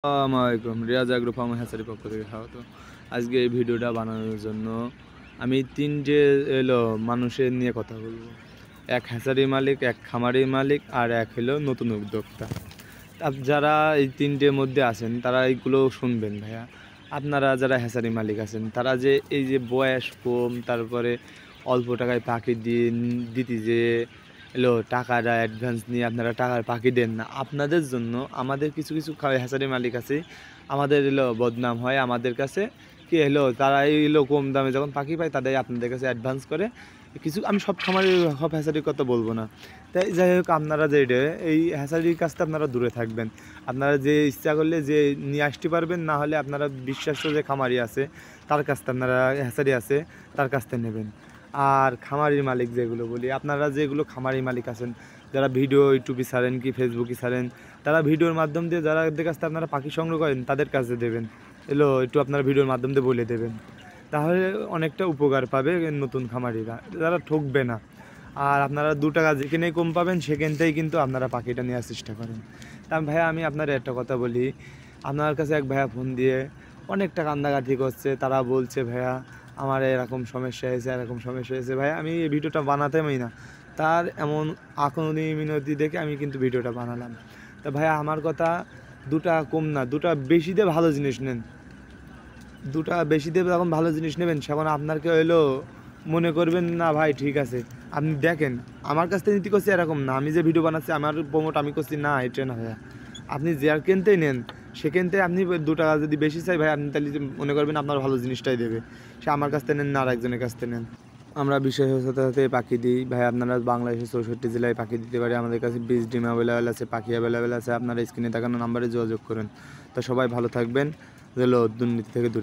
আসসালামু আলাইকুম। Riaz agro farm হ্যাচারির পক্ষ থেকে স্বাগত। আজকে এই ভিডিওটা বানানোর জন্য আমি ৩টে মানুষের নিয়ে কথা বলবো। এক হ্যাচারির মালিক, এক খামারির মালিক, আর এক হলো নতুন উদ্যোক্তা। যারা এই ৩টের মধ্যে আছেন তারা এইগুলো শুনবেন ভাইয়া। আপনারা যারা হ্যাচারি মালিক আছেন তারা যে এই যে বয়স কম, তারপরে অল্প টাকায় পাখি দিতে যে টাকাটা অ্যাডভান্স নিয়ে আপনারা টাকার পাখি দেন না, আপনাদের জন্য আমাদের কিছু কিছু হ্যাচারি মালিক আছে, আমাদের বদনাম হয় আমাদের কাছে। কি তারা কম দামে যখন পাখি পায় তাদের আপনাদের কাছে অ্যাডভান্স করে কিছু। আমি সব খামারের সব হ্যাচারির কথা বলবো না, তাই যাই হোক, আপনারা যে এই হ্যাচারির কাজটা আপনারা দূরে থাকবেন। আপনারা যে ইচ্ছা করলে যে নিয়ে আসতে পারবেন, না হলে আপনারা বিশ্বাস্য যে খামারি আছে তার কাছ থেকে, আপনারা হ্যাচারি আছে তার কাছ থেকে নেবেন। আর খামারির মালিক যেগুলো বলি, আপনারা যেগুলো খামারি মালিক আছেন যারা ভিডিও ইউটিউবে ছাড়েন কি ফেসবুকে ছাড়েন, তারা ভিডিওর মাধ্যম দিয়ে যাদের কাছ থেকে আপনারা পাখি সংগ্রহ করেন তাদের কাছে দেবেন। একটু আপনারা ভিডিওর মাধ্যম দিয়ে বলে দেবেন, তাহলে অনেকটা উপকার পাবে নতুন খামারিরা, যারা ঠকবে না। আর আপনারা 2 টাকা যেখানে কম পাবেন সেখানটাই কিন্তু আপনারা পাখিটা নেওয়ার চেষ্টা করেন। তা ভাইয়া, আমি আপনার একটা কথা বলি, আপনার কাছে এক ভাইয়া ফোন দিয়ে অনেকটা কান্দাকাটি করছে। তারা বলছে, ভাইয়া আমার এরকম সমস্যা হয়েছে, এরকম সমস্যা হয়েছে। ভাইয়া, আমি এই ভিডিওটা বানাতামই না, তার এমন আকুতি মিনতি দেখে আমি কিন্তু ভিডিওটা বানালাম। তা ভাইয়া, আমার কথা, 2 টাকা কম না, 2 টাকা বেশি দিয়ে ভালো জিনিস নেন। 2 টাকা বেশি দিয়ে যখন ভালো জিনিস নেবেন, সেখন আপনাকে মনে করবেন না ভাই ঠিক আছে। আপনি দেখেন, আমার কাছ থেকে নীতি করছি এরকম না, আমি যে ভিডিও বানাচ্ছি আমার প্রমোট আমি করছি না, এটা না ভাইয়া। আপনি যার কিনতেই নেন সেখান থেকে আপনি 2 টাকা যদি বেশি চাই ভাই, আপনি তাহলে মনে করবেন আপনার ভালো জিনিসটাই দেবে। সে আমার কাছ থেকে নেন না আর একজনের কাছ থেকে নেন। আমরা বিশ্বাসযোগ্যতাতে পাখি দিই ভাই। আপনারা বাংলাদেশের 64 জেলায় পাখি দিতে পারি। আমাদের কাছে বীজ ডিম অ্যাভেলেবেল আছে, পাখি অ্যাভেলেবেল আছে। আপনারা স্ক্রিনে দেখানো নাম্বারে যোগাযোগ করেন। তো সবাই ভালো থাকবেন, দুর্নীতি থেকে দূরে।